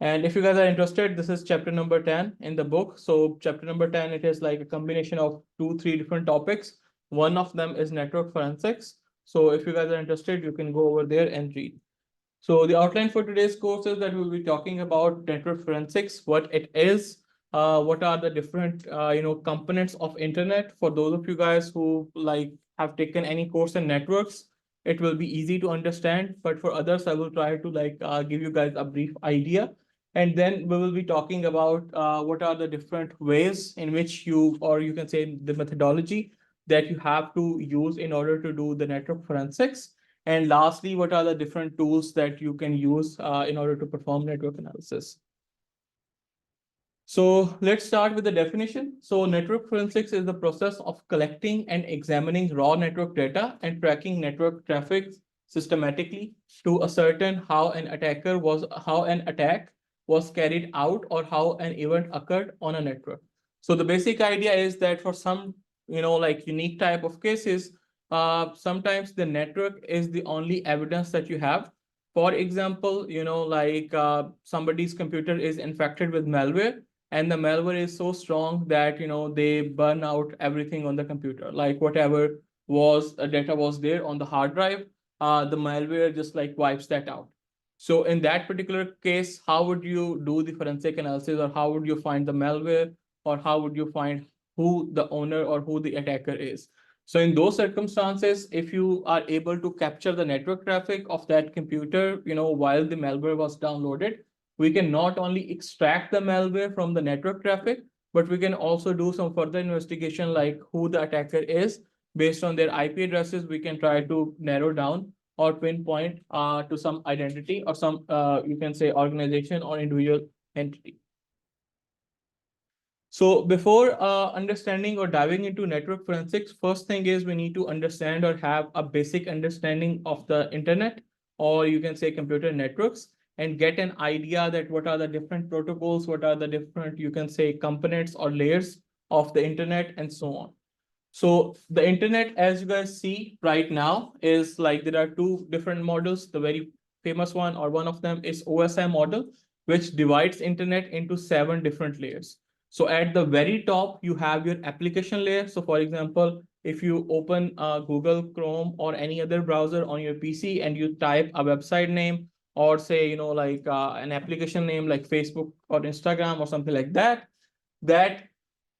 And if you guys are interested, this is chapter number 10 in the book. So chapter number 10, it is like a combination of 2, 3 different topics. One of them is network forensics. So if you guys are interested, you can go over there and read. So the outline for today's course is that we'll be talking about network forensics, what it is, what are the different components of internet. For those of you guys who like have taken any course in networks, it will be easy to understand. But for others, I will try to give you guys a brief idea. And then we will be talking about what are the different ways in which you, or you can say the methodology that you have to use in order to do the network forensics. And lastly, what are the different tools that you can use in order to perform network analysis? So let's start with the definition. So network forensics is the process of collecting and examining raw network data and tracking network traffic systematically to ascertain how an attack was carried out or how an event occurred on a network. So the basic idea is that for some, unique type of cases, sometimes the network is the only evidence that you have. For example, somebody's computer is infected with malware, and the malware is so strong that they burn out everything on the computer, like whatever was data was there on the hard drive, the malware just like wipes that out. So in that particular case, how would you do the forensic analysis, or how would you find the malware, or how would you find who the owner or who the attacker is? So in those circumstances, if you are able to capture the network traffic of that computer, while the malware was downloaded, we can not only extract the malware from the network traffic, but we can also do some further investigation like who the attacker is. Based on their IP addresses, we can try to narrow down or pinpoint to some identity or some, you can say, organization or individual entity. So before understanding or diving into network forensics, first thing is we need to understand or have a basic understanding of the internet, or you can say computer networks, and get an idea that what are the different protocols, what are the different, you can say, components or layers of the internet, and so on. So the internet, as you guys see right now, is like there are two different models. The very famous one, or one of them, is OSI model, which divides internet into 7 different layers. So at the very top, you have your application layer. So for example, if you open Google Chrome or any other browser on your PC and you type a website name, or say, an application name like Facebook or Instagram or something like that, that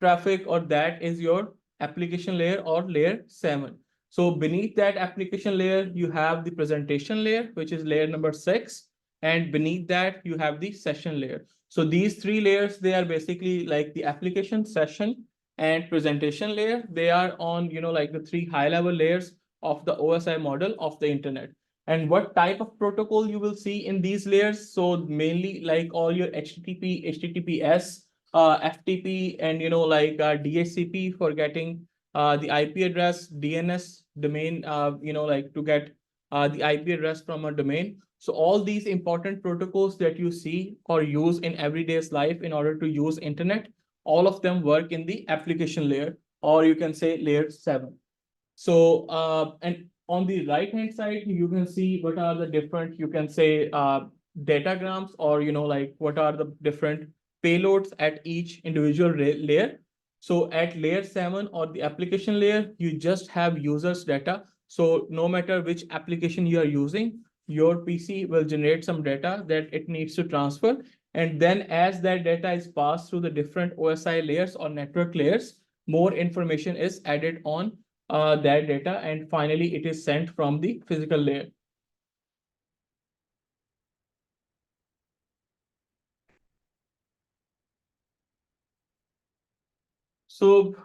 traffic or that is your application layer or layer 7. So beneath that application layer, you have the presentation layer, which is layer number 6. And beneath that, you have the session layer. So these 3 layers, they are basically like the application, session, and presentation layer. They are on, like the 3 high level layers of the OSI model of the internet. And what type of protocol you will see in these layers? So mainly like all your HTTP, HTTPS, FTP, and DHCP for getting the IP address, DNS domain, to get the IP address from a domain. So all these important protocols that you see or use in everyday's life in order to use internet, all of them work in the application layer, or you can say layer 7. So and on the right hand side, you can see what are the different, you can say, datagrams, or what are the different payloads at each individual layer. So at layer 7 or the application layer, you just have users data. So no matter which application you are using, your PC will generate some data that it needs to transfer. And then as that data is passed through the different OSI layers or network layers, more information is added on that data, and finally it is sent from the physical layer. So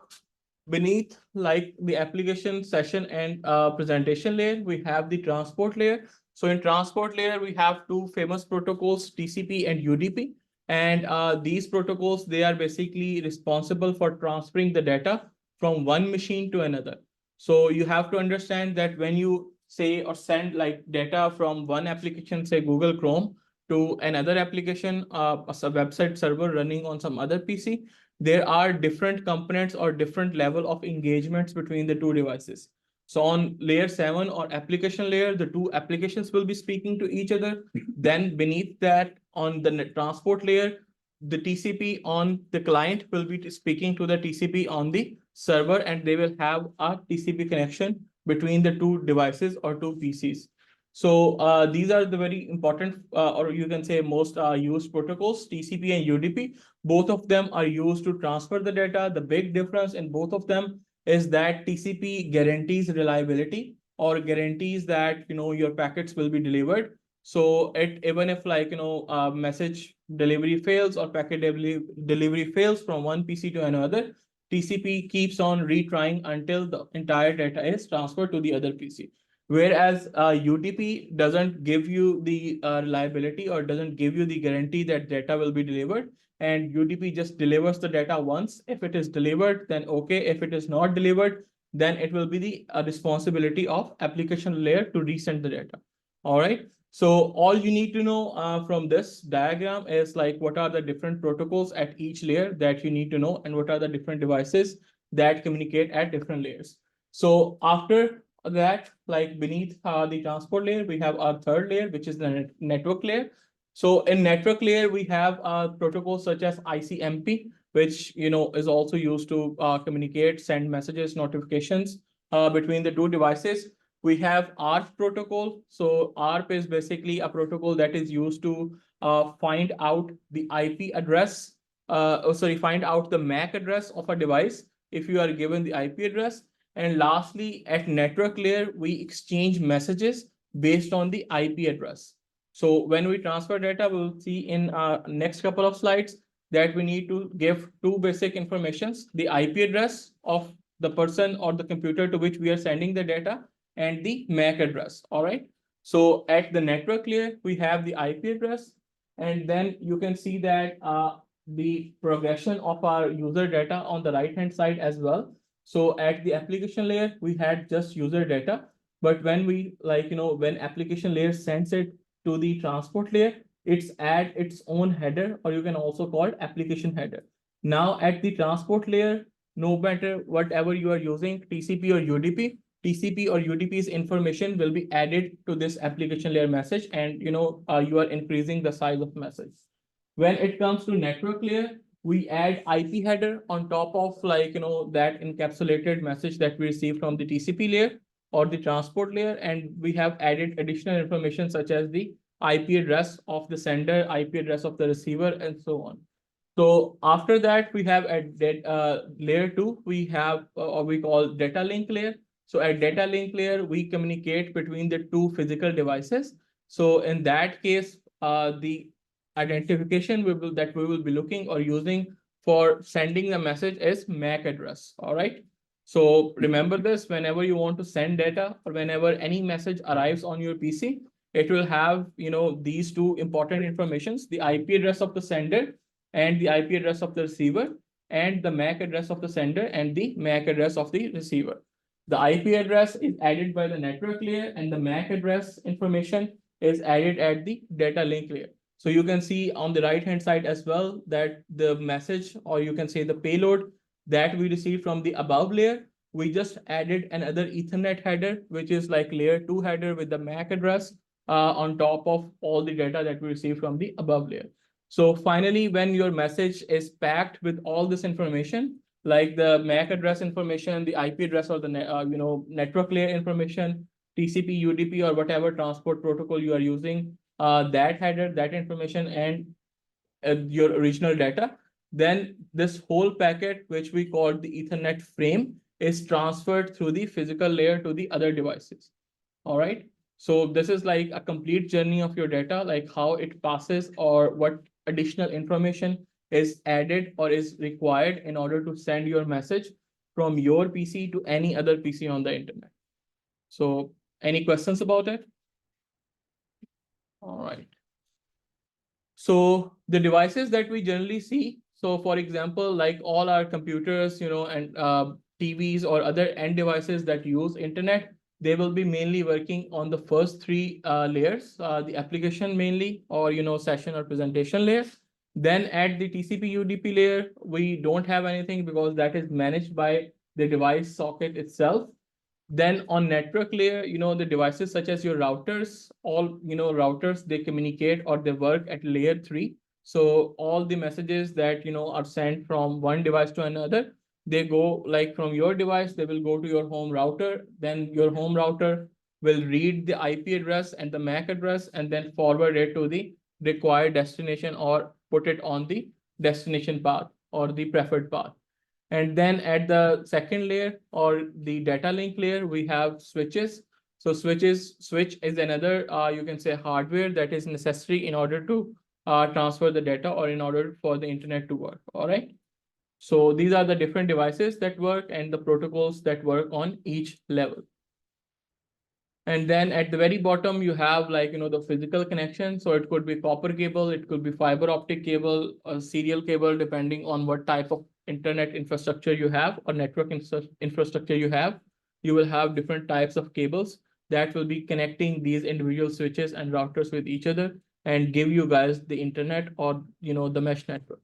beneath like the application, session, and presentation layer, we have the transport layer. So in transport layer, we have 2 famous protocols, TCP and UDP. And these protocols, they are basically responsible for transferring the data from one machine to another. So you have to understand that when you say or send like data from one application, say Google Chrome, to another application, a website server running on some other PC, there are different components or different level of engagements between the 2 devices. So on layer 7 or application layer, the 2 applications will be speaking to each other. Then beneath that, on the transport layer, the TCP on the client will be speaking to the TCP on the server, and they will have a TCP connection between the two devices or two PCs. So these are the very important, or you can say most used protocols, TCP and UDP. Both of them are used to transfer the data. The big difference in both of them is that TCP guarantees reliability or guarantees that your packets will be delivered. So even if message delivery fails or packet delivery fails from one PC to another, TCP keeps on retrying until the entire data is transferred to the other PC. Whereas UDP doesn't give you the reliability or doesn't give you the guarantee that data will be delivered. And UDP just delivers the data once. If it is delivered, then okay. If it is not delivered, then it will be the responsibility of application layer to resend the data. All right. So all you need to know from this diagram is like what are the different protocols at each layer that you need to know, and what are the different devices that communicate at different layers. So after that, like beneath the transport layer, we have our third layer, which is the network layer. So in network layer, we have protocols such as ICMP, which is also used to communicate, send messages, notifications between the two devices. We have ARP protocol. So ARP is basically a protocol that is used to find out the IP address. Find out the MAC address of a device if you are given the IP address. And lastly, at network layer, we exchange messages based on the IP address. So when we transfer data, we'll see in next couple of slides that we need to give two basic informations: the IP address of the person or the computer to which we are sending the data, and the MAC address. All right. So at the network layer, we have the IP address, and then you can see that the progression of our user data on the right hand side as well. So at the application layer, we had just user data, but when we when application layer sends it to the transport layer, it's add its own header, or you can also call it application header. Now at the transport layer, no matter whatever you are using, TCP or UDP, TCP or UDP's information will be added to this application layer message, and you are increasing the size of message. When it comes to network layer, we add IP header on top of that encapsulated message that we receive from the TCP layer or the transport layer, and we have added additional information such as the IP address of the sender, IP address of the receiver, and so on. So after that, we have at layer 2, we have or we call data link layer. So at data link layer, we communicate between the two physical devices. So in that case, the identification that we will be looking or using for sending the message is MAC address. All right. So remember this: whenever you want to send data or whenever any message arrives on your PC, it will have these two important informations: the IP address of the sender and the IP address of the receiver, and the MAC address of the sender and the MAC address of the receiver. The IP address is added by the network layer, and the MAC address information is added at the data link layer. So you can see on the right hand side as well that the message, or you can say the payload that we received from the above layer, we just added another Ethernet header, which is like layer 2 header with the MAC address on top of all the data that we received from the above layer. So finally, when your message is packed with all this information, like the MAC address information, the IP address, or the network layer information, TCP, UDP, or whatever transport protocol you are using, that header, that information, and your original data, then this whole packet, which we call the Ethernet frame, is transferred through the physical layer to the other devices. All right. So this is like a complete journey of your data, like how it passes or what additional information is added or is required in order to send your message from your PC to any other PC on the internet. So any questions about it? All right. So the devices that we generally see, so for example, like all our computers, and TVs or other end devices that use internet, they will be mainly working on the first three layers, the application mainly, or session or presentation layer. Then at the TCP UDP layer, we don't have anything because that is managed by the device socket itself. Then on network layer, the devices such as your routers, all, routers, they communicate or they work at layer 3. So all the messages that, are sent from one device to another, they go like from your device, they will go to your home router. Then your home router will read the IP address and the MAC address and then forward it to the required destination or put it on the destination path or the preferred path. And then at the second layer or the data link layer, we have switches. So switch is another, you can say, hardware that is necessary in order to transfer the data or in order for the internet to work. All right. So these are the different devices that work and the protocols that work on each level. And then at the very bottom, you have like, the physical connection. So it could be copper cable, it could be fiber optic cable, a serial cable, depending on what type of internet infrastructure you have or network infrastructure you have. You will have different types of cables that will be connecting these individual switches and routers with each other and give you guys the internet or, the mesh network.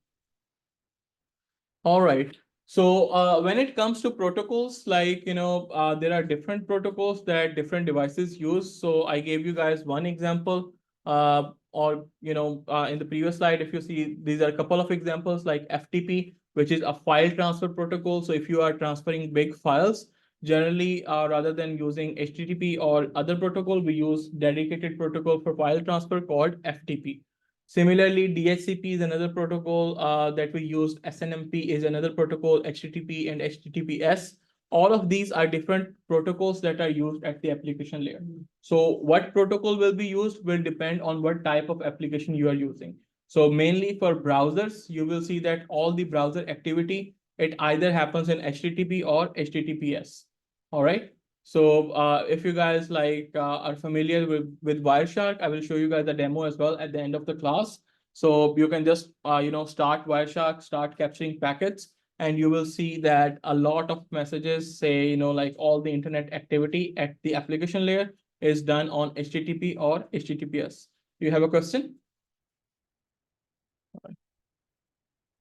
All right. So when it comes to protocols, like, there are different protocols that different devices use. So I gave you guys one example, in the previous slide, if you see, these are a couple of examples like FTP, which is a file transfer protocol. So if you are transferring big files, generally, rather than using HTTP or other protocol, we use dedicated protocol for file transfer called FTP. Similarly, DHCP is another protocol that we used. SNMP is another protocol, HTTP and HTTPS. All of these are different protocols that are used at the application layer. So what protocol will be used will depend on what type of application you are using. So mainly for browsers, you will see that all the browser activity, it either happens in HTTP or HTTPS. All right. So if you guys are familiar with Wireshark, I will show you guys the demo as well at the end of the class. So you can just start Wireshark, start capturing packets, and you will see that a lot of messages say like all the internet activity at the application layer is done on HTTP or HTTPS. Do you have a question?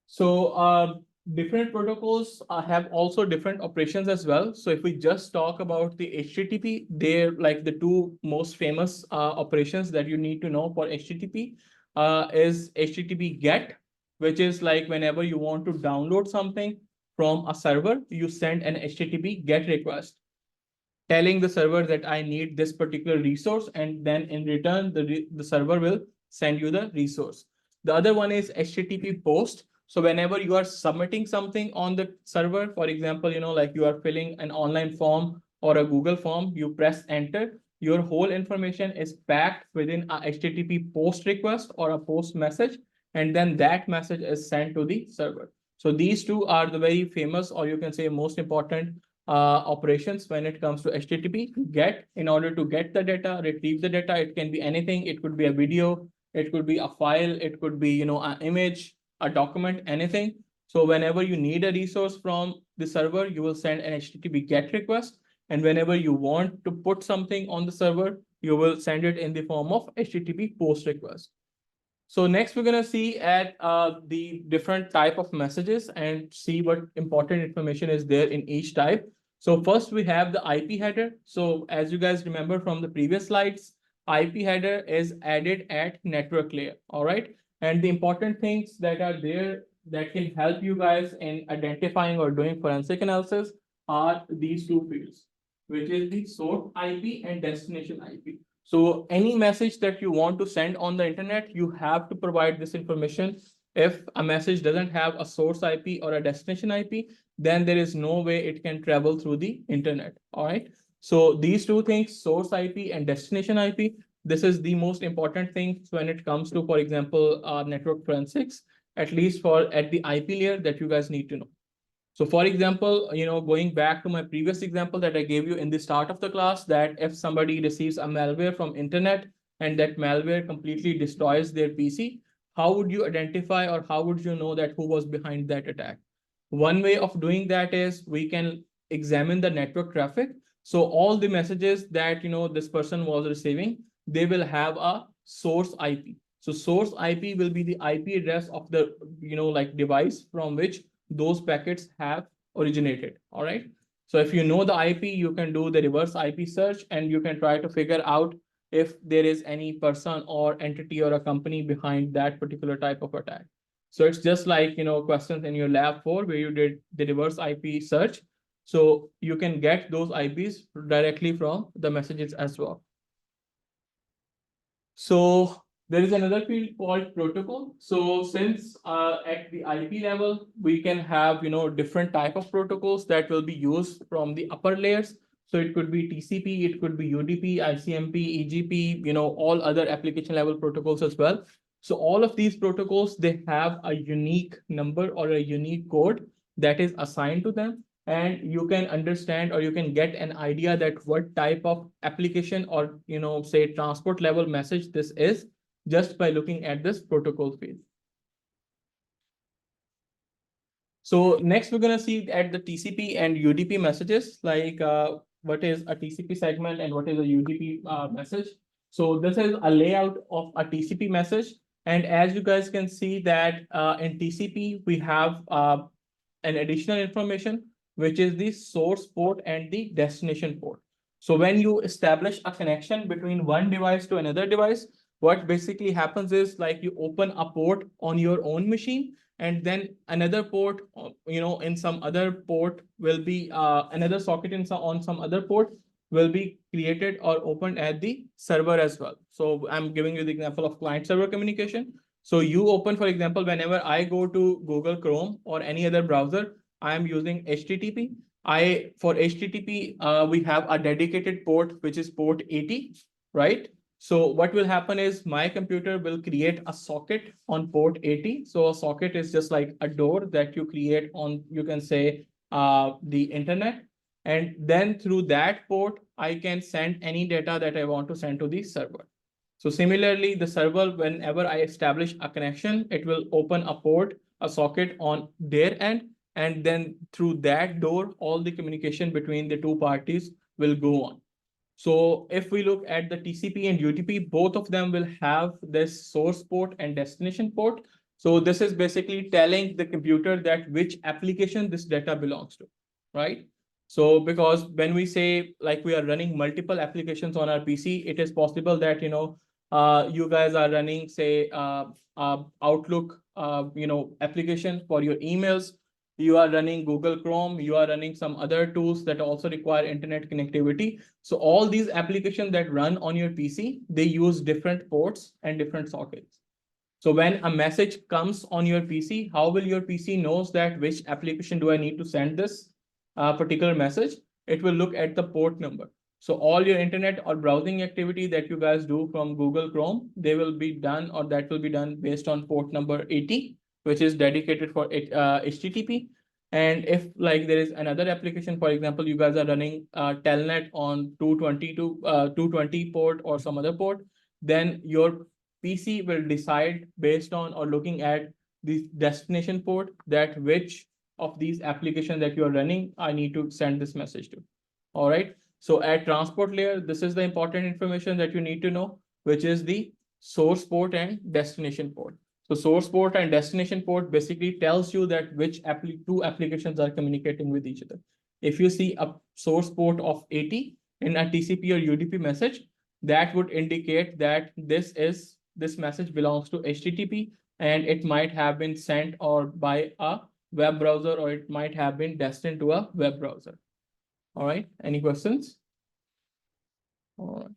So different protocols have also different operations as well. So if we just talk about the HTTP, they're like the two most famous operations that you need to know for HTTP is HTTP GET, which is like whenever you want to download something from a server, you send an HTTP GET request telling the server that I need this particular resource, and then in return, the server will send you the resource. The other one is HTTP post. So whenever you are submitting something on the server, for example, like you are filling an online form or a Google form, you press enter, your whole information is packed within a HTTP post request or a post message, and then that message is sent to the server. So these two are the very famous, or you can say most important operations when it comes to HTTP. Get, in order to get the data, retrieve the data. It can be anything. It could be a video, it could be a file, it could be an image, a document, anything. So whenever you need a resource from the server, you will send an HTTP GET request. And whenever you want to put something on the server, you will send it in the form of HTTP post request. So next we're gonna see at the different type of messages and see what important information is there in each type. So first we have the IP header. So as you guys remember from the previous slides, IP header is added at network layer. All right. And the important things that are there that can help you guys in identifying or doing forensic analysis are these two fields, which is the source IP and destination IP. So any message that you want to send on the internet, you have to provide this information. If a message doesn't have a source IP or a destination IP, then there is no way it can travel through the internet. All right. So these two things, source IP and destination IP, this is the most important thing when it comes to, for example, network forensics, at least for at the IP layer that you guys need to know. So for example, going back to my previous example that I gave you in the start of the class, that if somebody receives a malware from internet and that malware completely destroys their PC, how would you identify or how would you know that who was behind that attack? One way of doing that is we can examine the network traffic. So all the messages that this person was receiving, they will have a source IP. So source IP will be the IP address of the device from which those packets have originated. All right. So if you know the IP, you can do the reverse IP search and you can try to figure out if there is any person or entity or a company behind that particular type of attack. So it's just like, questions in your lab 4 where you did the reverse IP search. So you can get those IPs directly from the messages as well. So there is another field called protocol. So since at the IP level, we can have different type of protocols that will be used from the upper layers. So it could be TCP, it could be UDP, ICMP, EGP, all other application level protocols as well. So all of these protocols, they have a unique number or a unique code that is assigned to them, and you can understand or you can get an idea that what type of application or say transport level message this is just by looking at this protocol field. So next we're going to see at the TCP and UDP messages, like what is a TCP segment and what is a UDP message. So this is a layout of a TCP message, and as you guys can see that in TCP we have an additional information, which is the source port and the destination port. So when you establish a connection between one device to another device, what basically happens is like you open a port on your own machine, and then another port, in some other port will be another socket on some other port will be created or opened at the server as well. So I'm giving you the example of client server communication. So you open, for example, whenever I go to Google Chrome or any other browser, I am using HTTP. For HTTP, we have a dedicated port, which is port 80, right? So what will happen is my computer will create a socket on port 80. So a socket is just like a door that you create on, you can say, the internet. And then through that port, I can send any data that I want to send to the server. So similarly, the server, whenever I establish a connection, it will open a port, a socket on their end, and then through that door, all the communication between the two parties will go on. So if we look at the TCP and UDP, both of them will have this source port and destination port. So this is basically telling the computer that which application this data belongs to, right? So because when we say like we are running multiple applications on our PC, it is possible that, you guys are running, say, Outlook, application for your emails. You are running Google Chrome, you are running some other tools that also require internet connectivity. So all these applications that run on your PC, they use different ports and different sockets. So when a message comes on your PC, how will your PC knows that which application do I need to send this particular message? It will look at the port number. So all your internet or browsing activity that you guys do from Google Chrome, they will be done, or that will be done based on port number 80, which is dedicated for HTTP. And if like there is another application, for example, you guys are running telnet on 220 port or some other port, then your PC will decide based on or looking at the destination port that which of these applications that you are running, I need to send this message to. All right. So at transport layer, this is the important information that you need to know, which is the source port and destination port. So source port and destination port basically tells you that which two applications are communicating with each other. If you see a source port of 80 in a TCP or UDP message, that would indicate that this message belongs to HTTP, and it might have been sent or by a web browser, or it might have been destined to a web browser. All right, any questions? All right.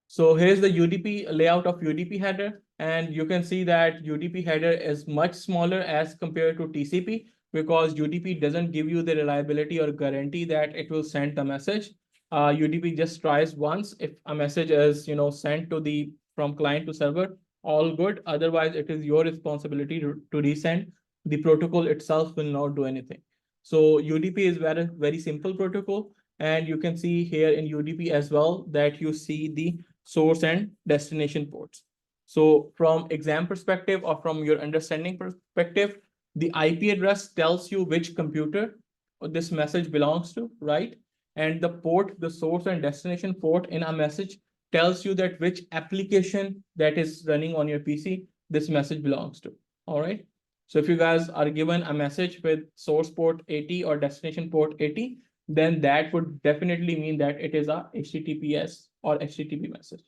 So here's the UDP layout of UDP header, and you can see that UDP header is much smaller as compared to TCP, because UDP doesn't give you the reliability or guarantee that it will send the message. UDP just tries once. If a message is sent to the from client to server, all good. Otherwise, it is your responsibility to resend. The protocol itself will not do anything. So UDP is very simple protocol, and you can see here in UDP as well that you see the source and destination ports. So from exam perspective or from your understanding perspective, the IP address tells you which computer this message belongs to, right? And the port, the source and destination port in a message tells you that which application that is running on your PC this message belongs to. All right. So if you guys are given a message with source port 80 or destination port 80, then that would definitely mean that it is a HTTPS or HTTP message.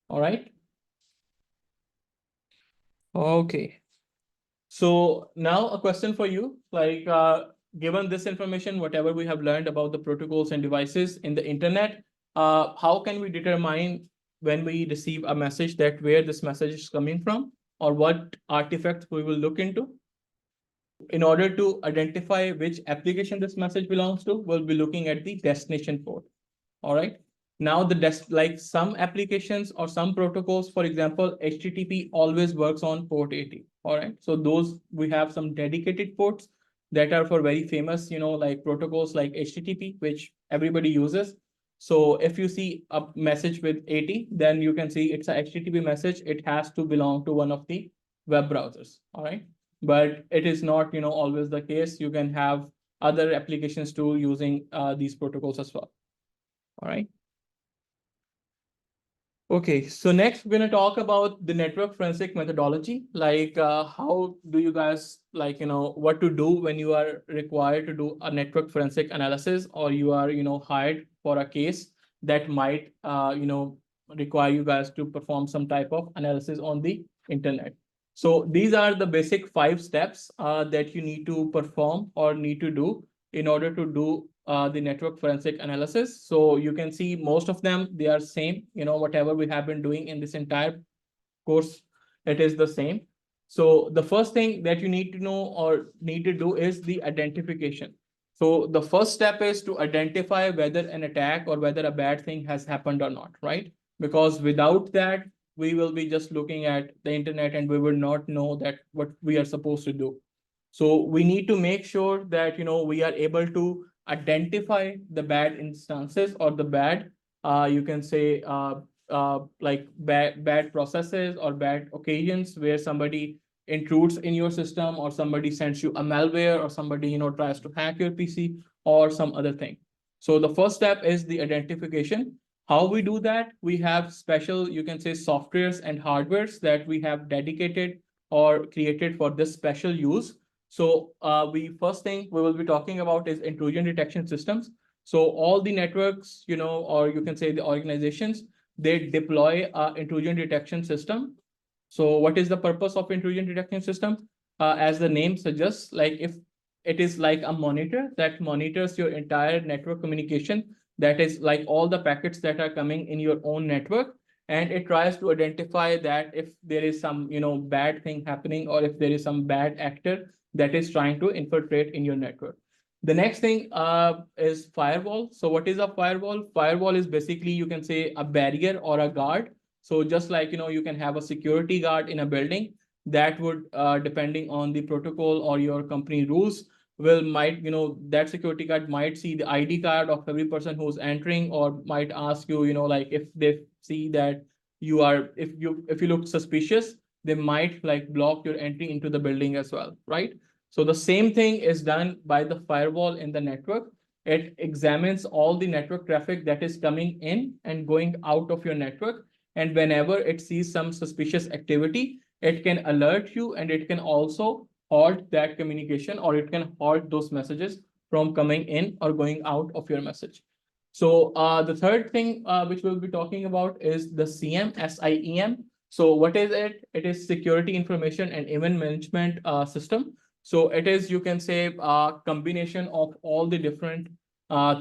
All right. Okay. So now a question for you, like given this information, whatever we have learned about the protocols and devices in the internet, how can we determine when we receive a message that where this message is coming from or what artifacts we will look into? In order to identify which application this message belongs to, we'll be looking at the destination port. All right. Now like some applications or some protocols, for example, HTTP always works on port 80. All right. So those we have some dedicated ports that are for very famous, like protocols like HTTP, which everybody uses. So if you see a message with 80, then you can see it's a HTTP message. It has to belong to one of the web browsers. All right. But it is not, always the case. You can have other applications too using these protocols as well. All right. Okay, so next we're going to talk about the network forensic methodology. Like, how do you guys like, what to do when you are required to do a network forensic analysis, or you are, hired for a case that might, require you guys to perform some type of analysis on the internet. So these are the basic 5 steps that you need to perform or need to do in order to do the network forensic analysis. So you can see most of them, they are same, whatever we have been doing in this entire course, it is the same. So the first thing that you need to know or need to do is the identification. So the first step is to identify whether an attack or whether a bad thing has happened or not, right? Because without that, we will be just looking at the internet and we will not know that what we are supposed to do. So we need to make sure that we are able to identify the bad instances or the bad, you can say, like bad processes or bad occasions where somebody intrudes in your system or somebody sends you a malware or somebody tries to hack your PC or some other thing. So the first step is the identification. How we do that? We have special, you can say, softwares and hardwares that we have dedicated or created for this special use. So we first thing we will be talking about is intrusion detection systems. So all the networks, or you can say the organizations, they deploy a intrusion detection system. So what is the purpose of intrusion detection system? As the name suggests, like if it is like a monitor that monitors your entire network communication, that is like all the packets that are coming in your own network, and it tries to identify that if there is some bad thing happening or if there is some bad actor that is trying to infiltrate in your network. The next thing is firewall. So what is a firewall? Firewall is basically, you can say, a barrier or a guard. So just like, you can have a security guard in a building that would, depending on the protocol or your company rules, might, that security guard might see the ID card of every person who's entering, or might ask you, like if they see that you are, if you look suspicious, they might like block your entry into the building as well, right? So the same thing is done by the firewall in the network. It examines all the network traffic that is coming in and going out of your network. And whenever it sees some suspicious activity, it can alert you, and it can also halt that communication, or it can halt those messages from coming in or going out of your message. So the third thing which we'll be talking about is the SIEM. So what is it? It is Security Information and Event Management System. So it is, you can say, a combination of all the different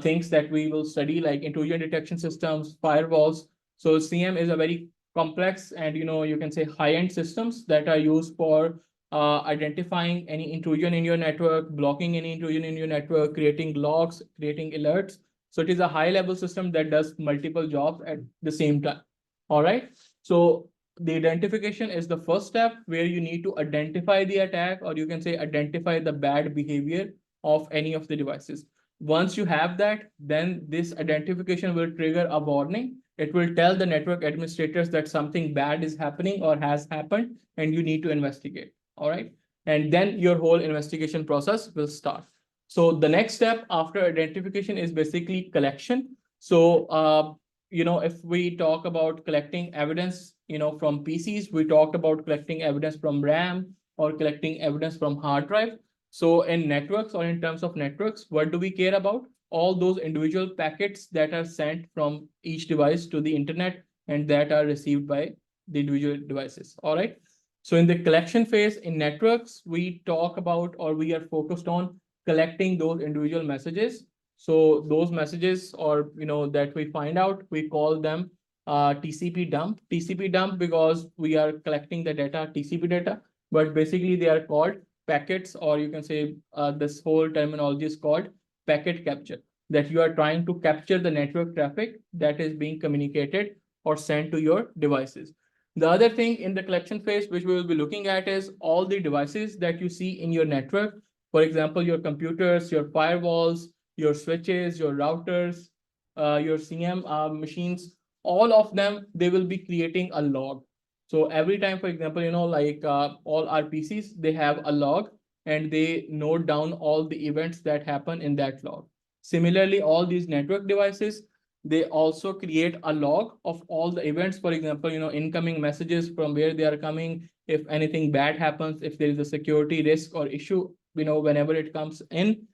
things that we will study, like intrusion detection systems, firewalls. So SIEM is a very complex and, you can say, high-end systems that are used for identifying any intrusion in your network, blocking any intrusion in your network, creating logs, creating alerts. So it is a high-level system that does multiple jobs at the same time. All right. So the identification is the first step, where you need to identify the attack, or you can say identify the bad behavior of any of the devices. Once you have that, then this identification will trigger a warning. It will tell the network administrators that something bad is happening or has happened, and you need to investigate. All right. And then your whole investigation process will start. So the next step after identification is basically collection. So if we talk about collecting evidence, from PCs, we talked about collecting evidence from RAM, or collecting evidence from hard drive. So in networks or in terms of networks, what do we care about? All those individual packets that are sent from each device to the internet and that are received by the individual devices. All right. So in the collection phase in networks, we talk about or we are focused on collecting those individual messages. So those messages or that we find out, we call them TCP dump. TCP dump because we are collecting the data, TCP data, but basically they are called packets, or you can say this whole terminology is called packet capture, that you are trying to capture the network traffic that is being communicated or sent to your devices. The other thing in the collection phase, which we will be looking at, is all the devices that you see in your network. For example, your computers, your firewalls, your switches, your routers, your CM machines, all of them, they will be creating a log. So every time, for example, like all our PCs, they have a log and they note down all the events that happen in that log. Similarly, all these network devices, they also create a log of all the events. For example, incoming messages from where they are coming, if anything bad happens, if there is a security risk or issue, whenever it comes in,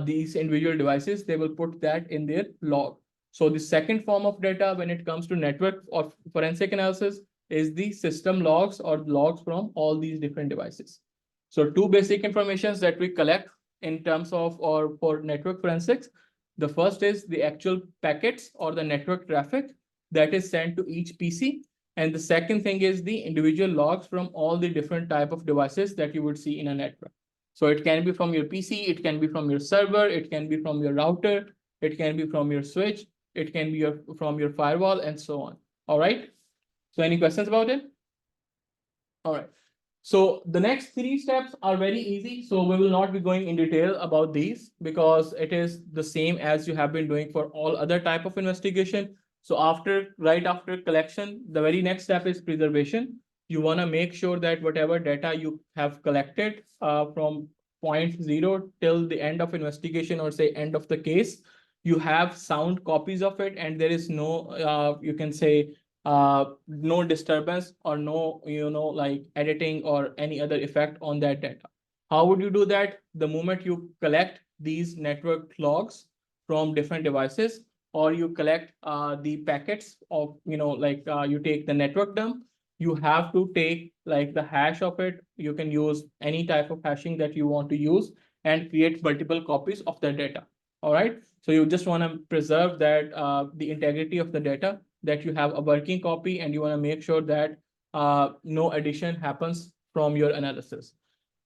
these individual devices, they will put that in their log. So the second form of data when it comes to network or forensic analysis is the system logs or logs from all these different devices. So two basic informations that we collect in terms of or for network forensics. The first is the actual packets or the network traffic that is sent to each PC. And the second thing is the individual logs from all the different type of devices that you would see in a network. So it can be from your PC, it can be from your server, it can be from your router, it can be from your switch, it can be from your firewall, and so on. All right. So any questions about it? All right. So the next three steps are very easy. So we will not be going in detail about these because it is the same as you have been doing for all other type of investigation. So right after collection, the very next step is preservation. You want to make sure that whatever data you have collected from point zero till the end of investigation or say end of the case, you have sound copies of it and there is no, you can say, no disturbance or no like editing or any other effect on that data. How would you do that? The moment you collect these network logs from different devices, or you collect the packets of like you take the network dump, you have to take like the hash of it. You can use any type of hashing that you want to use and create multiple copies of the data. All right. So you just want to preserve that the integrity of the data, that you have a working copy, and you want to make sure that no addition happens from your analysis.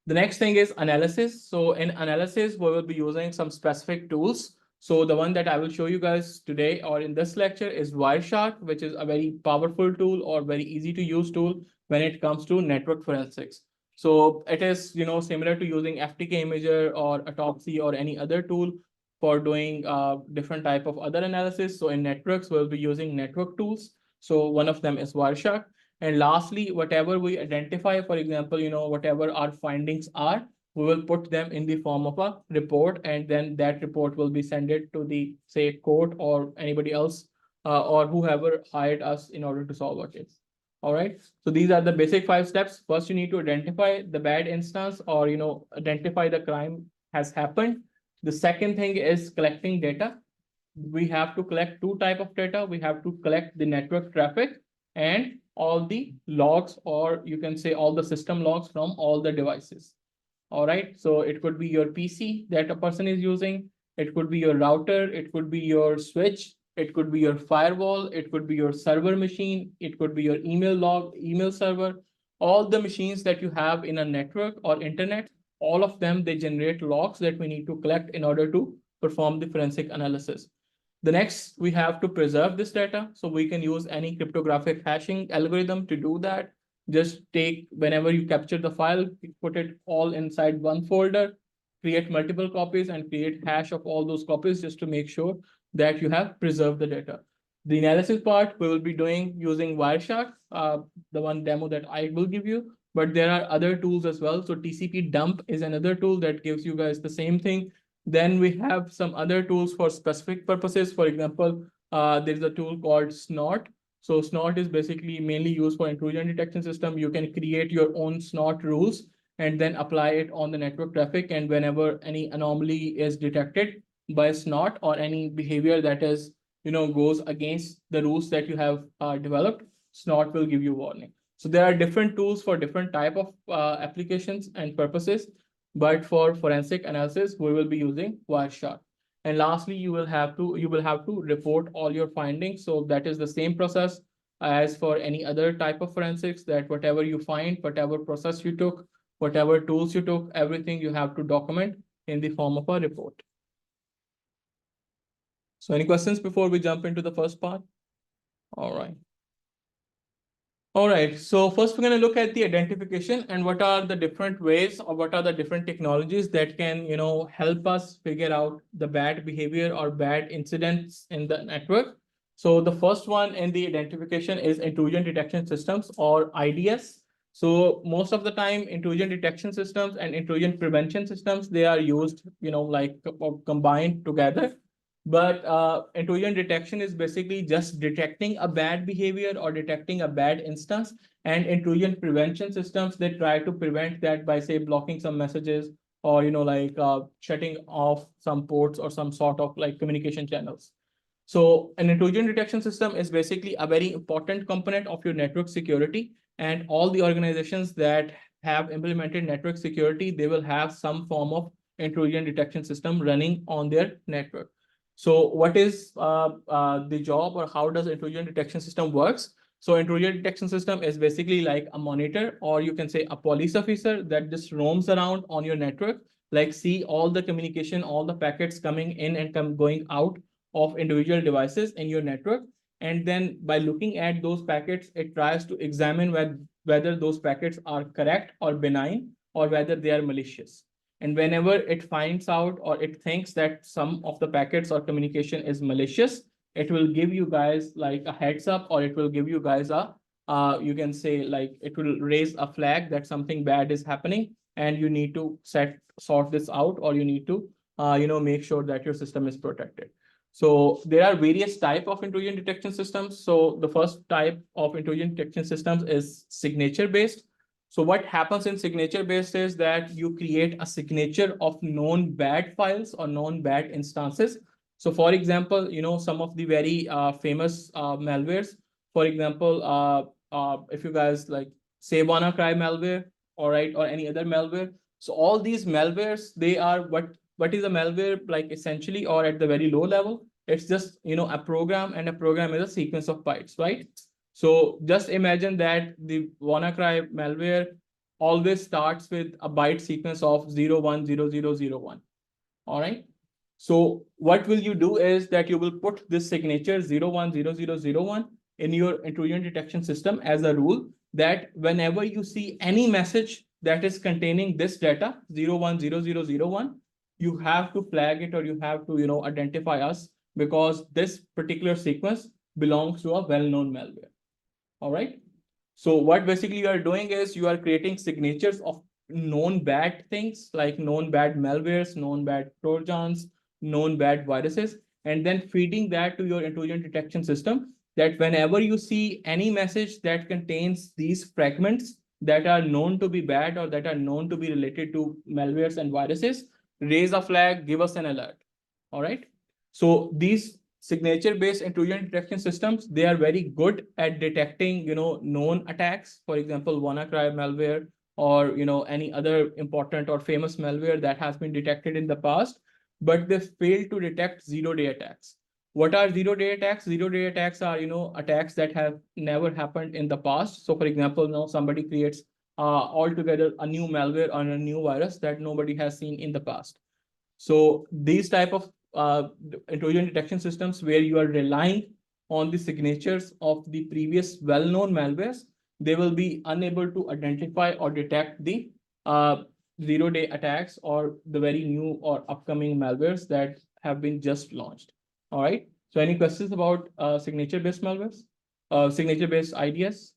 The next thing is analysis. So in analysis, we will be using some specific tools. So the one that I will show you guys today or in this lecture is Wireshark, which is a very powerful tool or very easy to use tool when it comes to network forensics. So it is similar to using FTK Imager or Autopsy or any other tool for doing different type of other analysis. So in networks, we'll be using network tools. So one of them is Wireshark. And lastly, whatever we identify, for example, whatever our findings are, we will put them in the form of a report, and then that report will be sent it to the, say, court or anybody else, or whoever hired us in order to solve a case. All right. So these are the basic 5 steps. First, you need to identify the bad instance or, identify the crime has happened. The second thing is collecting data. We have to collect 2 type of data. We have to collect the network traffic and all the logs, or you can say all the system logs from all the devices. All right. So it could be your PC that a person is using. It could be your router. It could be your switch. It could be your firewall. It could be your server machine. It could be your email log, email server. All the machines that you have in a network or internet, all of them, they generate logs that we need to collect in order to perform the forensic analysis. The next, we have to preserve this data. So we can use any cryptographic hashing algorithm to do that. Just take, whenever you capture the file, put it all inside one folder, create multiple copies and create hash of all those copies just to make sure that you have preserved the data. The analysis part we will be doing using Wireshark, the one demo that I will give you, but there are other tools as well. So TCP dump is another tool that gives you guys the same thing. Then we have some other tools for specific purposes. For example, there's a tool called Snort. So Snort is basically mainly used for intrusion detection system. You can create your own Snort rules and then apply it on the network traffic. And whenever any anomaly is detected by snort or any behavior that is, goes against the rules that you have developed, snort will give you warning. So there are different tools for different type of applications and purposes, but for forensic analysis, we will be using Wireshark. And lastly, you will have to report all your findings. So that is the same process as for any other type of forensics, that whatever you find, whatever process you took, whatever tools you took, everything you have to document in the form of a report. So any questions before we jump into the first part? All right. All right, so first we're going to look at the identification and what are the different ways or what are the different technologies that can, help us figure out the bad behavior or bad incidents in the network. So the first one in the identification is intrusion detection systems, or IDS. So most of the time, intrusion detection systems and intrusion prevention systems, they are used, like combined together. But intrusion detection is basically just detecting a bad behavior or detecting a bad instance. And intrusion prevention systems, they try to prevent that by, say, blocking some messages, or, shutting off some ports or some sort of like communication channels. So an intrusion detection system is basically a very important component of your network security. And all the organizations that have implemented network security, they will have some form of intrusion detection system running on their network. So what is the job, or how does intrusion detection system works? So intrusion detection system is basically like a monitor, or you can say a police officer that just roams around on your network, like see all the communication, all the packets coming in and going out of individual devices in your network. And then by looking at those packets, it tries to examine whether those packets are correct or benign, or whether they are malicious. And whenever it finds out or it thinks that some of the packets or communication is malicious, it will give you guys like a heads up, or it will give you guys you can say like it will raise a flag that something bad is happening, and you need to sort this out, or you need to, make sure that your system is protected. So there are various type of intrusion detection systems. So the first type of intrusion detection systems is signature based. So what happens in signature based is that you create a signature of known bad files or known bad instances. So for example, some of the very famous malwares, for example, if you guys like say WannaCry malware, all right, or any other malware. So all these malwares, they are what is a malware like essentially, or at the very low level, it's just, a program, and a program is a sequence of bytes, right? So just imagine that the WannaCry malware always starts with a byte sequence of 010001. All right. So what will you do is that you will put this signature 010001 in your intrusion detection system as a rule, that whenever you see any message that is containing this data 010001, you have to flag it, or you have to, identify us, because this particular sequence belongs to a well-known malware. All right. So what basically you are doing is you are creating signatures of known bad things, like known bad malwares, known bad trojans, known bad viruses, and then feeding that to your intrusion detection system, that whenever you see any message that contains these fragments that are known to be bad, or that are known to be related to malwares and viruses, raise a flag, give us an alert. All right. So these signature-based intrusion detection systems, they are very good at detecting, known attacks. For example, WannaCry malware, or, any other important or famous malware that has been detected in the past, but they fail to detect zero-day attacks. What are zero-day attacks? Zero-day attacks are, attacks that have never happened in the past. So for example, somebody creates altogether a new malware or a new virus that nobody has seen in the past. So these type of intrusion detection systems, where you are relying on the signatures of the previous well-known malwares, they will be unable to identify or detect the zero-day attacks, or the very new or upcoming malwares that have been just launched. All right. So any questions about signature-based malwares, signature-based IDS?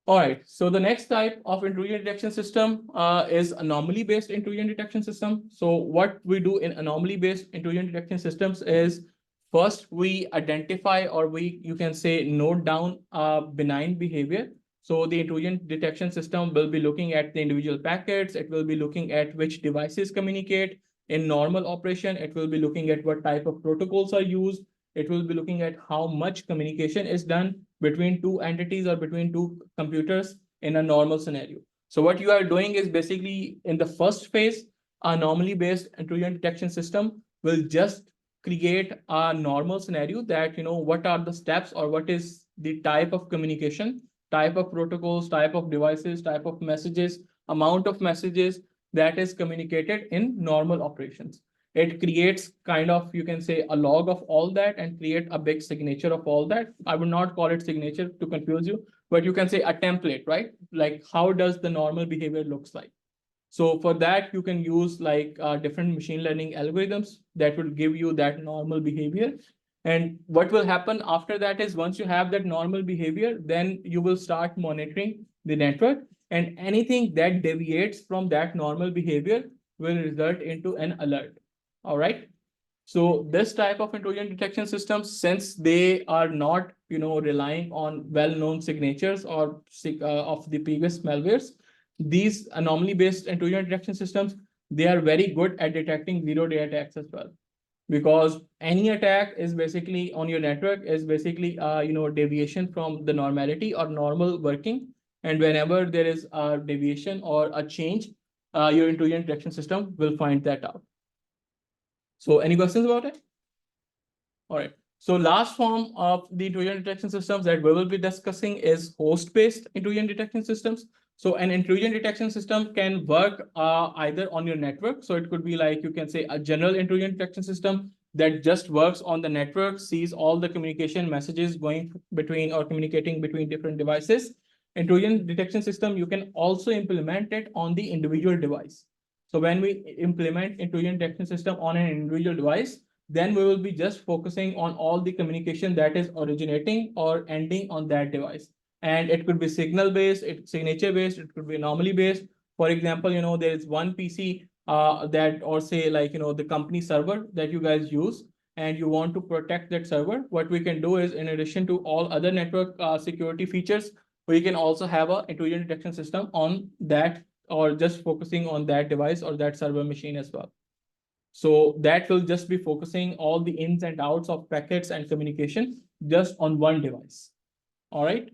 All right, so the next type of intrusion detection system is anomaly-based intrusion detection system. So what we do in anomaly-based intrusion detection systems is, first we identify, or you can say note down benign behavior. So the intrusion detection system will be looking at the individual packets. It will be looking at which devices communicate. In normal operation, it will be looking at what type of protocols are used. It will be looking at how much communication is done between two entities or between two computers in a normal scenario. So what you are doing is basically in the first phase, a normally based intrusion detection system will just create a normal scenario that, what are the steps or what is the type of communication, type of protocols, type of devices, type of messages, amount of messages that is communicated in normal operations. It creates kind of, you can say, a log of all that and create a big signature of all that. I would not call it signature to confuse you, but you can say a template, right? Like how does the normal behavior looks like? So for that, you can use like different machine learning algorithms that will give you that normal behavior. And what will happen after that is once you have that normal behavior, then you will start monitoring the network, and anything that deviates from that normal behavior will result into an alert. All right. So this type of intrusion detection systems, since they are not, relying on well-known signatures or of the previous malwares, these anomaly-based intrusion detection systems, they are very good at detecting zero-day attacks as well. Because any attack is basically on your network is basically deviation from the normality or normal working. And whenever there is a deviation or a change, your intrusion detection system will find that out. So any questions about it? All right. So last form of the intrusion detection systems that we will be discussing is host-based intrusion detection systems. So an intrusion detection system can work either on your network. So it could be like, you can say, a general intrusion detection system that just works on the network, sees all the communication messages going between or communicating between different devices. Intrusion detection system, you can also implement it on the individual device. So when we implement intrusion detection system on an individual device, then we will be just focusing on all the communication that is originating or ending on that device. And it could be signal based, it's signature based, it could be anomaly based. For example, there is one PC that, or say like, the company server that you guys use, and you want to protect that server. What we can do is, in addition to all other network security features, we can also have a intrusion detection system on that, or just focusing on that device or that server machine as well. So that will just be focusing all the ins and outs of packets and communication just on one device. All right.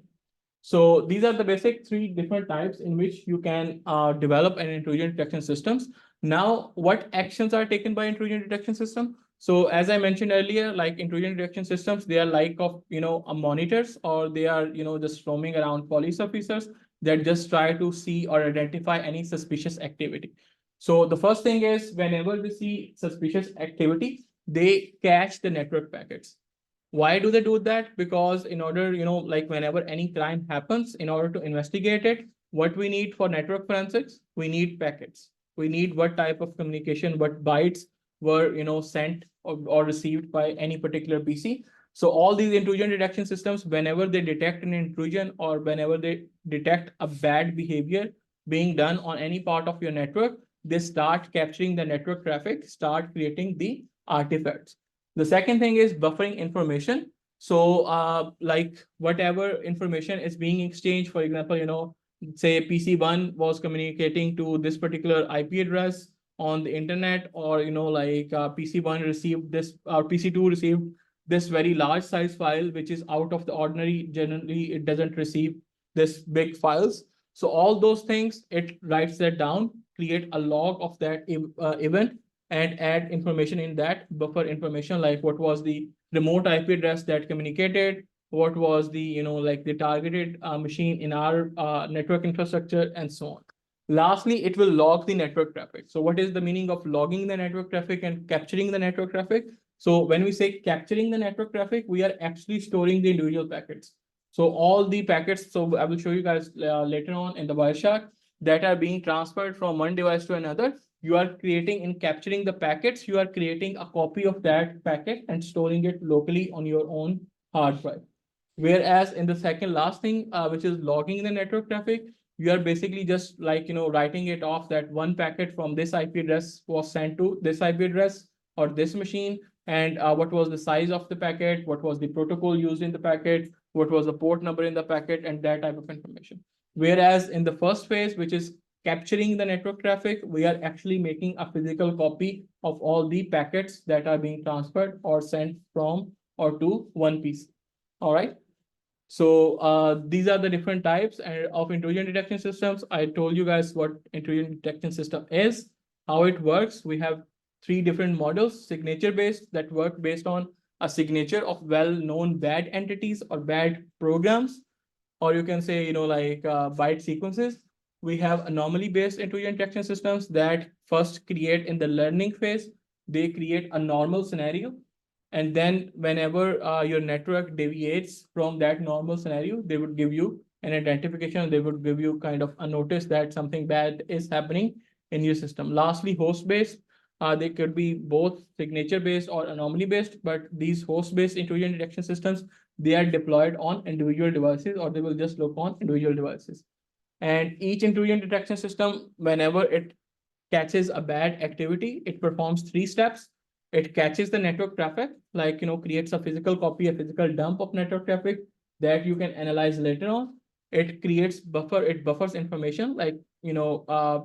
So these are the basic three different types in which you can develop an intrusion detection systems. Now, what actions are taken by intrusion detection system? So as I mentioned earlier, like intrusion detection systems, they are like of, a monitors, or they are, just roaming around police officers that just try to see or identify any suspicious activity. So the first thing is, whenever we see suspicious activity, they catch the network packets. Why do they do that? Because in order, like whenever any crime happens, in order to investigate it, what we need for network forensics, we need packets. We need what type of communication, what bytes were, sent or received by any particular PC. So all these intrusion detection systems, whenever they detect an intrusion or whenever they detect a bad behavior being done on any part of your network, they start capturing the network traffic, start creating the artifacts. The second thing is buffering information. So like whatever information is being exchanged, for example, say PC1 was communicating to this particular IP address on the internet, or like PC1 received this, or PC2 received this very large size file, which is out of the ordinary. Generally, it doesn't receive this big files. So all those things, it writes that down, create a log of that event, and add information in that buffer information, like what was the remote IP address that communicated, what was the, like the targeted machine in our network infrastructure, and so on. Lastly, it will log the network traffic. So what is the meaning of logging the network traffic and capturing the network traffic? So when we say capturing the network traffic, we are actually storing the individual packets. So all the packets, so I will show you guys later on in the Wireshark, that are being transferred from one device to another. You are creating, in capturing the packets, you are creating a copy of that packet and storing it locally on your own hard drive. Whereas in the second last thing, which is logging the network traffic, you are basically just like, writing it off that one packet from this IP address was sent to this IP address or this machine, and what was the size of the packet, what was the protocol used in the packet, what was the port number in the packet, and that type of information. Whereas in the first phase, which is capturing the network traffic, we are actually making a physical copy of all the packets that are being transferred or sent from or to one piece. All right. So these are the different types of intrusion detection systems. I told you guys what intrusion detection system is, how it works. We have three different models: signature based, that work based on a signature of well-known bad entities or bad programs, or you can say, like byte sequences. We have anomaly based intrusion detection systems that first create in the learning phase. They create a normal scenario, and then whenever your network deviates from that normal scenario, they would give you an identification. They would give you kind of a notice that something bad is happening in your system. Lastly, host based. They could be both signature based or anomaly based, but these host based intrusion detection systems, they are deployed on individual devices, or they will just look on individual devices. And each intrusion detection system, whenever it catches a bad activity, it performs three steps. It catches the network traffic, like, creates a physical copy, a physical dump of network traffic that you can analyze later on. It creates buffer, it buffers information, like,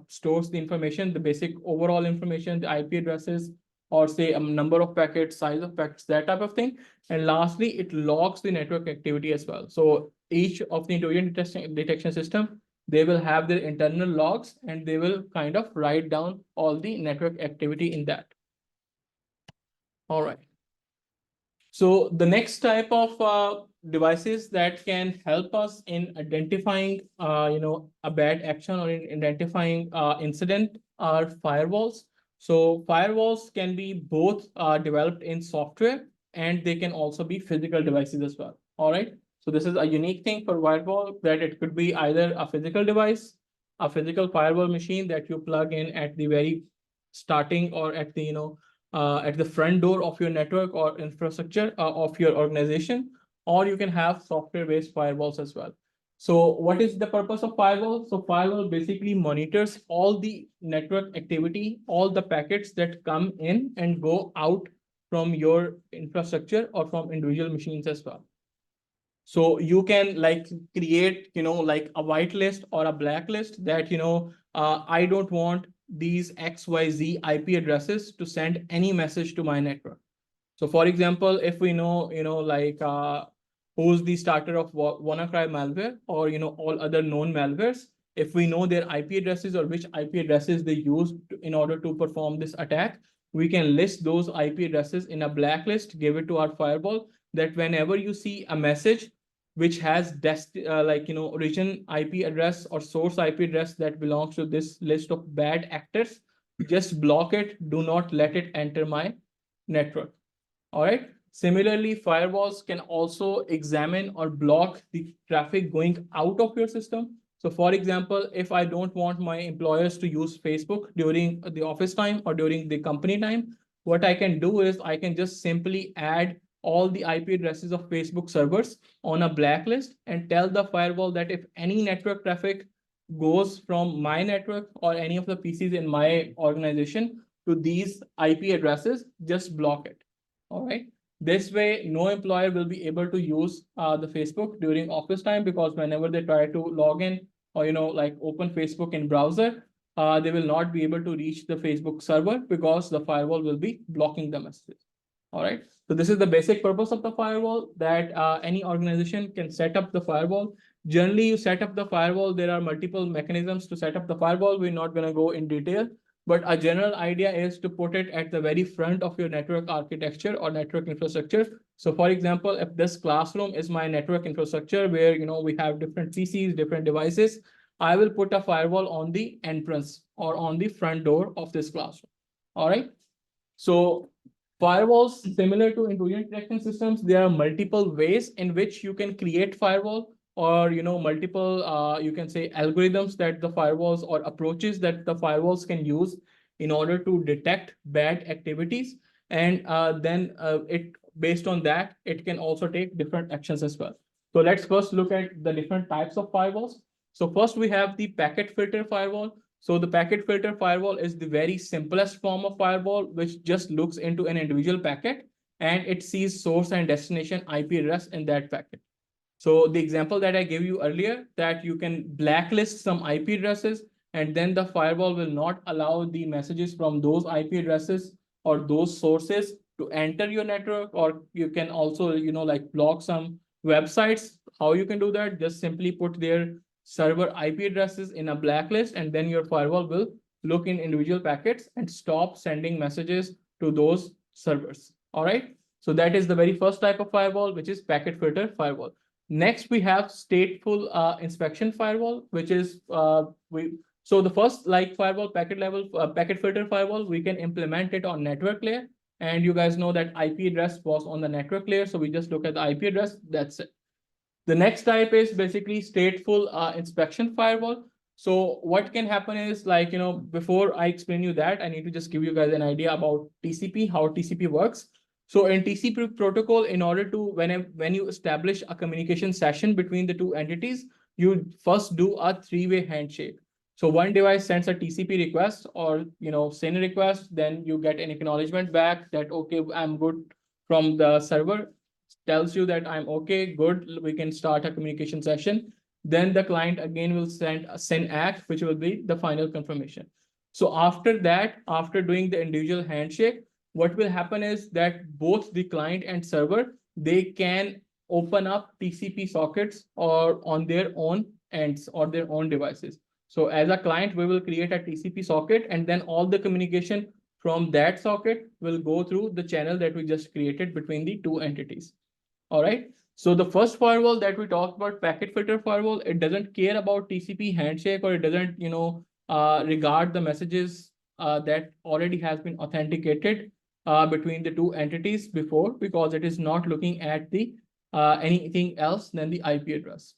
stores the information, the basic overall information, the IP addresses, or say a number of packets, size of packets, that type of thing. And lastly, it logs the network activity as well. So each of the intrusion detection system, they will have their internal logs, and they will kind of write down all the network activity in that. All right. So the next type of devices that can help us in identifying, a bad action, or in identifying incident, are firewalls. So firewalls can be both developed in software, and they can also be physical devices as well. All right. So this is a unique thing for firewall, that it could be either a physical device, a physical firewall machine that you plug in at the very starting, or at the, at the front door of your network or infrastructure of your organization, or you can have software-based firewalls as well. So what is the purpose of firewall? So firewall basically monitors all the network activity, all the packets that come in and go out from your infrastructure or from individual machines as well. So you can like create, like a whitelist or a blacklist, that, I don't want these XYZ IP addresses to send any message to my network. So for example, if we know, like who's the starter of WannaCry malware, or, all other known malwares, if we know their IP addresses or which IP addresses they use in order to perform this attack, we can list those IP addresses in a blacklist, give it to our firewall, that whenever you see a message which has origin IP address or source IP address that belongs to this list of bad actors, just block it. Do not let it enter my network. All right. Similarly, firewalls can also examine or block the traffic going out of your system. So for example, if I don't want my employers to use Facebook during the office time or during the company time, what I can do is I can just simply add all the IP addresses of Facebook servers on a blacklist, and tell the firewall that if any network traffic goes from my network or any of the PCs in my organization to these IP addresses, just block it. All right. This way, no employer will be able to use the Facebook during office time, because whenever they try to log in, or, like open Facebook in browser, they will not be able to reach the Facebook server, because the firewall will be blocking the messages. All right. So this is the basic purpose of the firewall, that any organization can set up the firewall. Generally, you set up the firewall. There are multiple mechanisms to set up the firewall. We're not going to go in detail, but a general idea is to put it at the very front of your network architecture or network infrastructure. So for example, if this classroom is my network infrastructure, where, we have different PCs, different devices, I will put a firewall on the entrance or on the front door of this classroom. All right. So firewalls, similar to intrusion detection systems, there are multiple ways in which you can create firewall, or, multiple you can say algorithms that the firewalls, or approaches that the firewalls can use in order to detect bad activities. And then it based on that, it can also take different actions as well. So let's first look at the different types of firewalls. So first we have the packet filter firewall. So the packet filter firewall is the very simplest form of firewall, which just looks into an individual packet, and it sees source and destination IP address in that packet. So the example that I gave you earlier, that you can blacklist some IP addresses, and then the firewall will not allow the messages from those IP addresses or those sources to enter your network. Or you can also, like block some websites. How you can do that? Just simply put their server IP addresses in a blacklist, and then your firewall will look in individual packets and stop sending messages to those servers. All right. So that is the very first type of firewall, which is packet filter firewall. Next, we have stateful inspection firewall, which is so the first like firewall packet level packet filter firewall, we can implement it on network layer. And you guys know that IP address was on the network layer, so we just look at the IP address. That's it. The next type is basically stateful inspection firewall. So what can happen is, like, before I explain you that, I need to just give you guys an idea about TCP, how TCP works. So in TCP protocol, in order to, when you establish a communication session between the two entities, you first do a three-way handshake. So one device sends a TCP request or, SYN request, then you get an acknowledgement back that, okay, I'm good from the server, tells you that I'm okay, good, we can start a communication session. Then the client again will send a SYN ACK, which will be the final confirmation. So after that, after doing the individual handshake, what will happen is that both the client and server, they can open up TCP sockets or on their own ends or their own devices. So as a client, we will create a TCP socket, and then all the communication from that socket will go through the channel that we just created between the two entities. All right. So the first firewall that we talked about, packet filter firewall, it doesn't care about TCP handshake, or it doesn't, regard the messages that already has been authenticated between the two entities before, because it is not looking at the anything else than the IP address.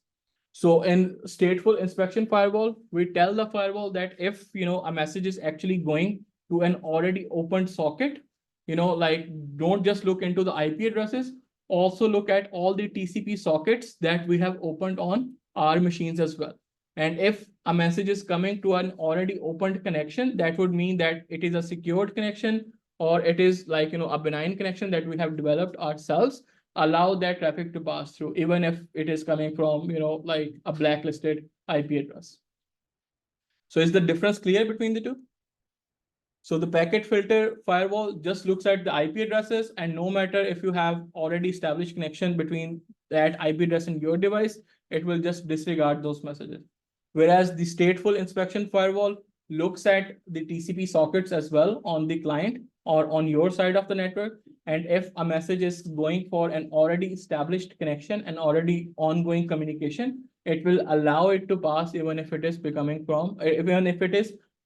So in stateful inspection firewall, we tell the firewall that if, a message is actually going to an already opened socket, like, don't just look into the IP addresses, also look at all the TCP sockets that we have opened on our machines as well. And if a message is coming to an already opened connection, that would mean that it is a secured connection, or it is like, a benign connection that we have developed ourselves. Allow that traffic to pass through, even if it is coming from, like a blacklisted IP address. So is the difference clear between the two? So the packet filter firewall just looks at the IP addresses, and no matter if you have already established connection between that IP address and your device, it will just disregard those messages. Whereas the stateful inspection firewall looks at the TCP sockets as well on the client or on your side of the network. And if a message is going for an already established connection and already ongoing communication, it will allow it to pass even if it is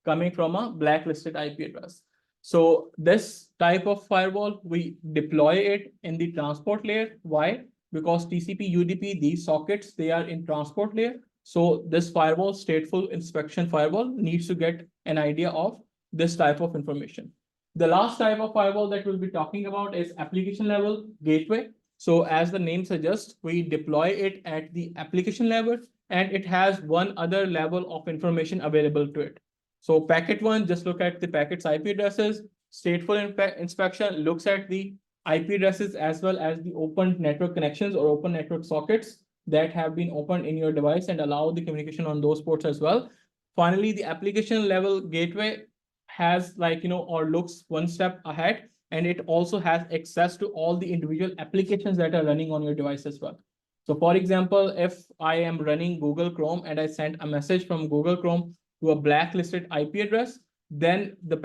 coming from a blacklisted IP address. So this type of firewall, we deploy it in the transport layer. Why? Because TCP, UDP, these sockets, they are in transport layer. So this firewall, stateful inspection firewall, needs to get an idea of this type of information. The last type of firewall that we'll be talking about is application level gateway. So as the name suggests, we deploy it at the application level, and it has one other level of information available to it. So packet one, just look at the packet's IP addresses. Stateful inspection looks at the IP addresses as well as the open network connections or open network sockets that have been opened in your device, and allow the communication on those ports as well. Finally, the application level gateway has, like, or looks one step ahead, and it also has access to all the individual applications that are running on your device as well. So for example, if I am running Google Chrome and I send a message from Google Chrome to a blacklisted IP address, then the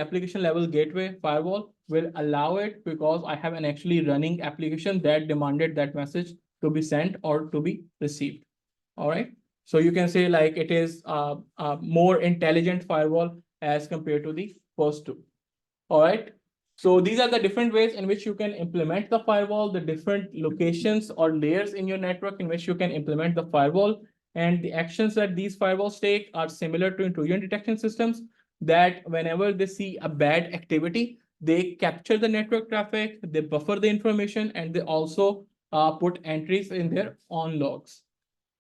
application level gateway firewall will allow it, because I have an actually running application that demanded that message to be sent or to be received. All right. So you can say, like, it is a more intelligent firewall as compared to the first two. All right. So these are the different ways in which you can implement the firewall, the different locations or layers in your network in which you can implement the firewall. And the actions that these firewalls take are similar to intrusion detection systems, that whenever they see a bad activity, they capture the network traffic, they buffer the information, and they also put entries in their on logs.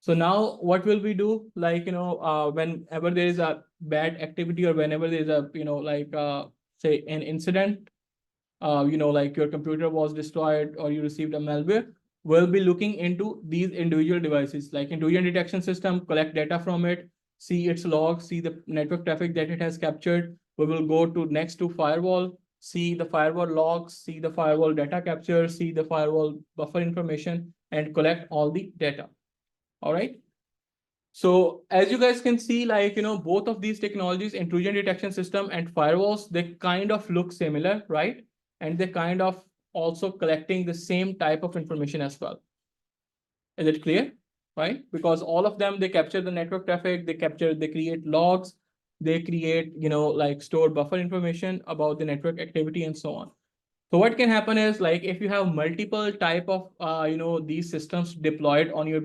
So now what will we do? Like, whenever there is a bad activity, or whenever there is a, say an incident, like your computer was destroyed or you received a malware, will be looking into these individual devices, like intrusion detection system, collect data from it, see its logs, see the network traffic that it has captured. We will go to next to firewall, see the firewall logs, see the firewall data capture, see the firewall buffer information, and collect all the data. All right. So as you guys can see, like, both of these technologies, intrusion detection system and firewalls, they kind of look similar, right? And they kind of also collecting the same type of information as well. Is it clear? Right? Because all of them, they capture the network traffic, they create logs, they create, like store buffer information about the network activity and so on. So what can happen is, like, if you have multiple type of these systems deployed on your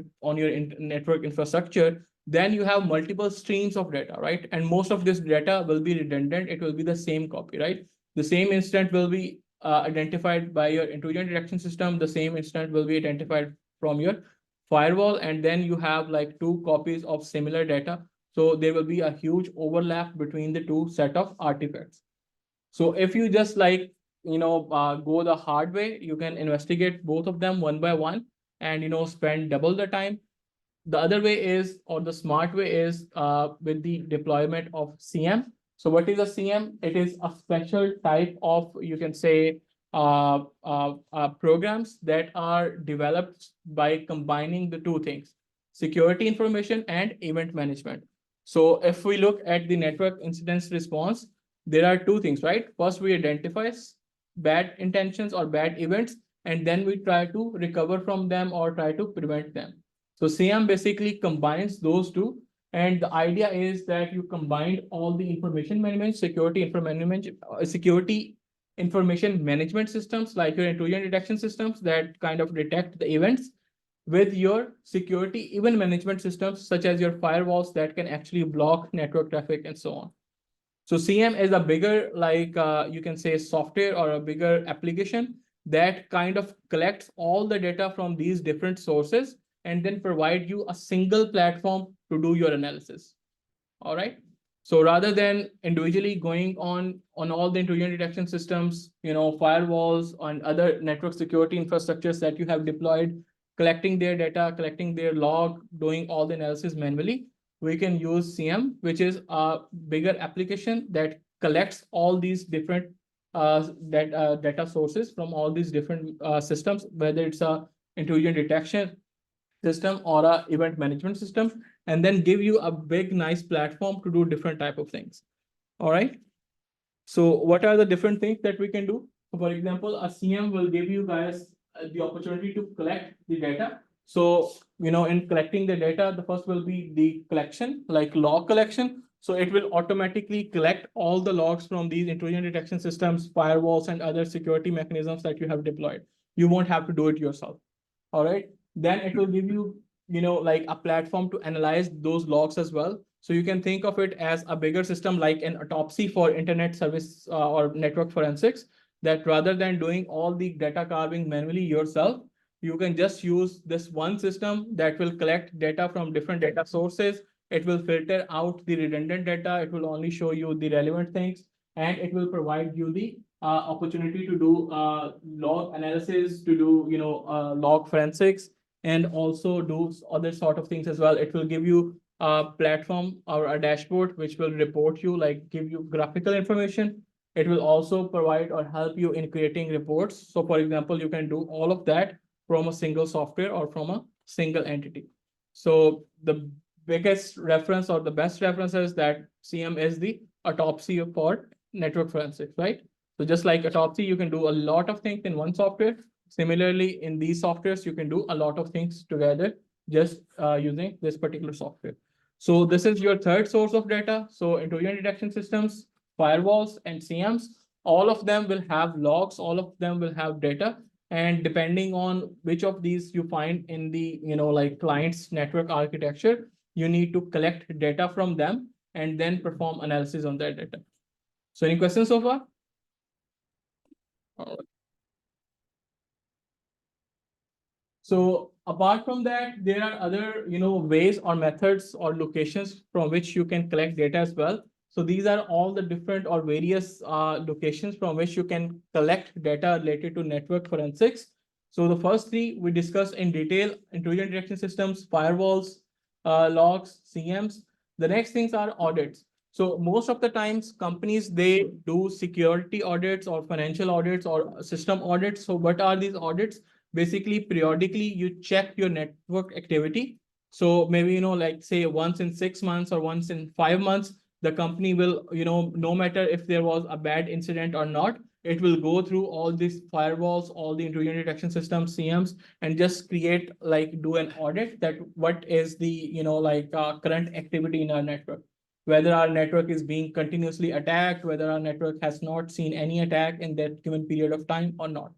network infrastructure, then you have multiple streams of data, right? And most of this data will be redundant. It will be the same copy, right? The same instance will be identified by your intrusion detection system. The same instance will be identified from your firewall, and then you have like two copies of similar data. So there will be a huge overlap between the two set of artifacts. So if you just like, go the hard way, you can investigate both of them one by one and, spend double the time. The other way is, or the smart way is, with the deployment of CM. So what is a CM? It is a special type of, you can say, programs that are developed by combining the two things, security information and event management. So if we look at the network incidents response, there are two things, right? First, we identify bad intentions or bad events, and then we try to recover from them or try to prevent them. So CM basically combines those two. And the idea is that you combine all the information management, security information management systems, like your intrusion detection systems that kind of detect the events, with your security event management systems, such as your firewalls that can actually block network traffic and so on. So CM is a bigger, like, you can say, software or a bigger application that kind of collects all the data from these different sources and then provide you a single platform to do your analysis. All right. So rather than individually going on all the intrusion detection systems, firewalls and other network security infrastructures that you have deployed, collecting their data, collecting their log, doing all the analysis manually, we can use CM, which is a bigger application that collects all these different data sources from all these different systems, whether it's a intrusion detection system or a event management system, and then give you a big nice platform to do different type of things. All right. So what are the different things that we can do? So for example, a CM will give you guys the opportunity to collect the data. So, in collecting the data, the first will be the collection, like log collection. So it will automatically collect all the logs from these intrusion detection systems, firewalls, and other security mechanisms that you have deployed. You won't have to do it yourself. All right. Then it will give you, like a platform to analyze those logs as well. So you can think of it as a bigger system, like an autopsy for internet service or network forensics, that rather than doing all the data carving manually yourself, you can just use this one system that will collect data from different data sources. It will filter out the redundant data. It will only show you the relevant things, and it will provide you the opportunity to do log analysis, to do, log forensics, and also do other sort of things as well. It will give you a platform or a dashboard which will report you, like give you graphical information. It will also provide or help you in creating reports. So for example, you can do all of that from a single software or from a single entity. So the biggest reference or the best reference is that CM is the autopsy for network forensics, right? So just like autopsy, you can do a lot of things in one software. Similarly, in these softwares, you can do a lot of things together just using this particular software. So this is your third source of data. So intrusion detection systems, firewalls, and CMs, all of them will have logs, all of them will have data. And depending on which of these you find in the, like client's network architecture, you need to collect data from them and then perform analysis on that data. So any questions so far? All right. So apart from that, there are other, ways or methods or locations from which you can collect data as well. So these are all the different or various locations from which you can collect data related to network forensics. So the first three we discussed in detail: intrusion detection systems, firewalls, logs, CMs. The next things are audits. So most of the times companies, they do security audits or financial audits or system audits. So what are these audits? Basically, periodically you check your network activity. So maybe, like say once in 6 months or once in 5 months, the company will, no matter if there was a bad incident or not, it will go through all these firewalls, all the intrusion detection systems, CMs, and just create, like, do an audit that what is the, current activity in our network, whether our network is being continuously attacked, whether our network has not seen any attack in that given period of time or not.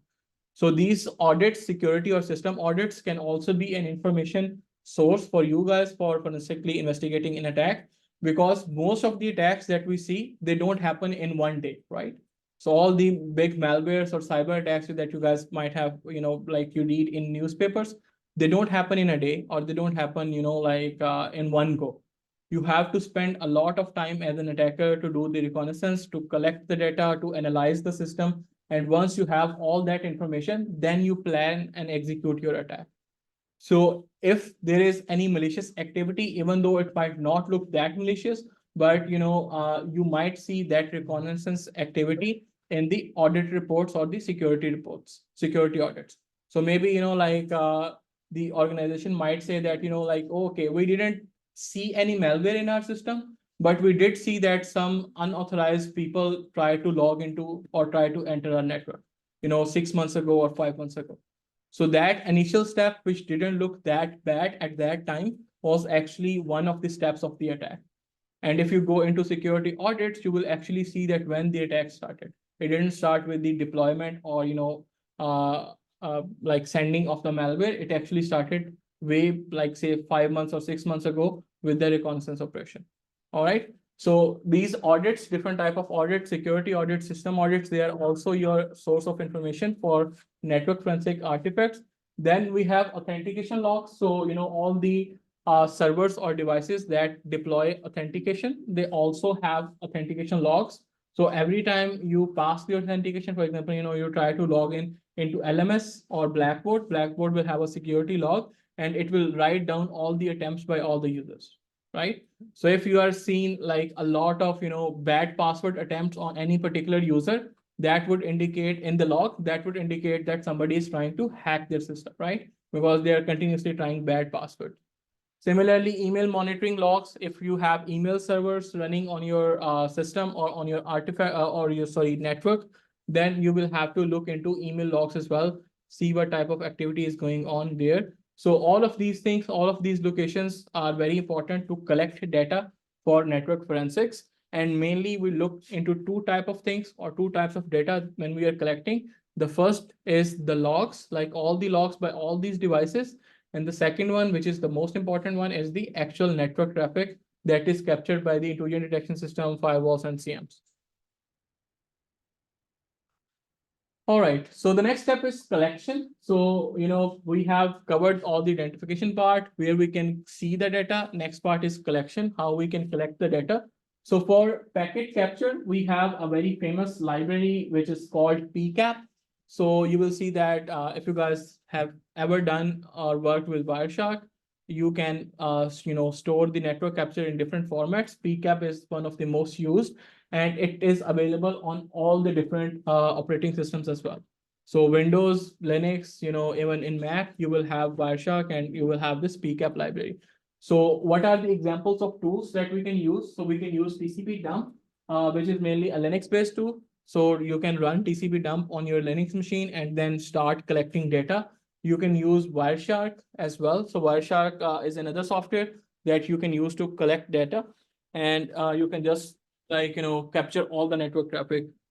So these audits, security or system audits, can also be an information source for you guys for forensically investigating an attack, because most of the attacks that we see, they don't happen in one day, right? So all the big malwares or cyber attacks that you guys might have, like you read in newspapers, they don't happen in a day, or they don't happen, in one go. You have to spend a lot of time as an attacker to do the reconnaissance, to collect the data, to analyze the system, and once you have all that information, then you plan and execute your attack. So if there is any malicious activity, even though it might not look that malicious, but you might see that reconnaissance activity in the audit reports or the security reports, security audits. So maybe the organization might say that, oh, okay, we didn't see any malware in our system, but we did see that some unauthorized people try to log into or try to enter our network, 6 months ago or 5 months ago. So that initial step, which didn't look that bad at that time, was actually one of the steps of the attack. And if you go into security audits, you will actually see that when the attack started, it didn't start with the deployment or like sending of the malware. It actually started way, like say 5 months or 6 months ago with the reconnaissance operation. All right. So these audits, different type of audits, security audits, system audits, they are also your source of information for network forensic artifacts. Then we have authentication logs. So all the servers or devices that deploy authentication, they also have authentication logs. So every time you pass the authentication, for example, you try to log in into LMS or Blackboard, Blackboard will have a security log, and it will write down all the attempts by all the users, right? So if you are seeing like a lot of, bad password attempts on any particular user, that would indicate in the log, that would indicate that somebody is trying to hack their system, right? Because they are continuously trying bad password. Similarly, email monitoring logs, if you have email servers running on your system or on your artifact or your, sorry, network, then you will have to look into email logs as well, see what type of activity is going on there. So all of these things, all of these locations are very important to collect data for network forensics. And mainly we look into two type of things or two types of data when we are collecting. The first is the logs, like all the logs by all these devices. And the second one, which is the most important one, is the actual network traffic that is captured by the intrusion detection system, firewalls, and CMs. All right, so the next step is collection. So, we have covered all the identification part where we can see the data. Next part is collection, how we can collect the data. So for packet capture, we have a very famous library, which is called PCAP. So you will see that if you guys have ever done or worked with Wireshark, you can, store the network capture in different formats. PCAP is one of the most used, and it is available on all the different operating systems as well. So Windows, Linux, even in Mac, you will have Wireshark and you will have this PCAP library. So what are the examples of tools that we can use? So we can use TCP dump, which is mainly a Linux-based tool. So you can run TCP dump on your Linux machine and then start collecting data. You can use Wireshark as well. So Wireshark is another software that you can use to collect data, and you can just, like, capture all the network traffic